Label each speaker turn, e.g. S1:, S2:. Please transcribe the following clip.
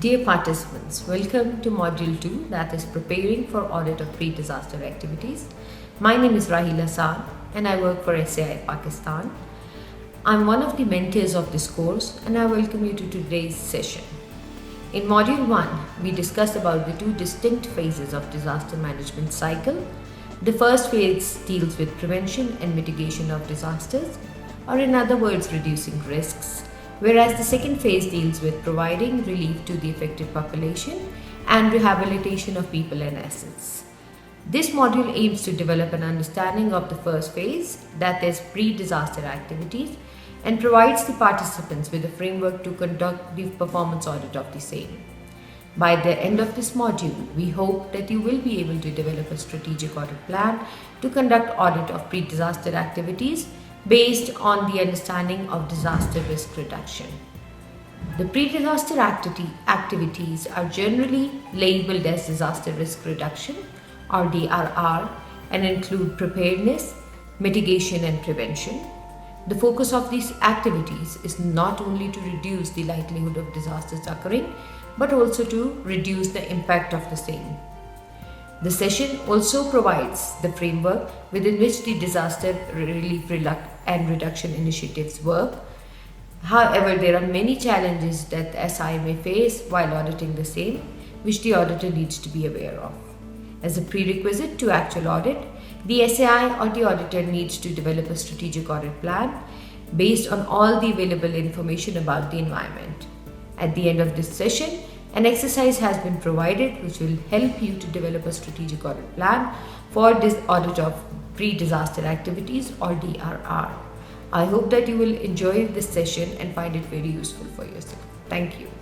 S1: Dear participants, welcome to Module 2, that is Preparing for Audit of Pre-Disaster Activities. My name is Rahil Hassan and I work for SAI Pakistan. I'm one of the mentors of this course and I welcome you to today's session. In Module 1, we discussed about the two distinct phases of disaster management cycle. The first phase deals with prevention and mitigation of disasters, or in other words, reducing risks. Whereas the second phase deals with providing relief to the affected population and rehabilitation of people and assets. This module aims to develop an understanding of the first phase, that is pre-disaster activities, and provides the participants with a framework to conduct the performance audit of the same. By the end of this module, we hope that you will be able to develop a strategic audit plan to conduct audit of pre-disaster activities based on the understanding of disaster risk reduction. The pre-disaster activities are generally labeled as disaster risk reduction or DRR and include preparedness, mitigation and prevention. The focus of these activities is not only to reduce the likelihood of disasters occurring, but also to reduce the impact of the same. The session also provides the framework within which the disaster relief and reduction initiatives work. However, there are many challenges that the SI may face while auditing the same, which the auditor needs to be aware of. As a prerequisite to actual audit, the SAI or the auditor needs to develop a strategic audit plan based on all the available information about the environment. At the end of this session, an exercise has been provided which will help you to develop a strategic audit plan for this audit of pre-disaster activities or DRR. I hope that you will enjoy this session and find it very useful for yourself. Thank you.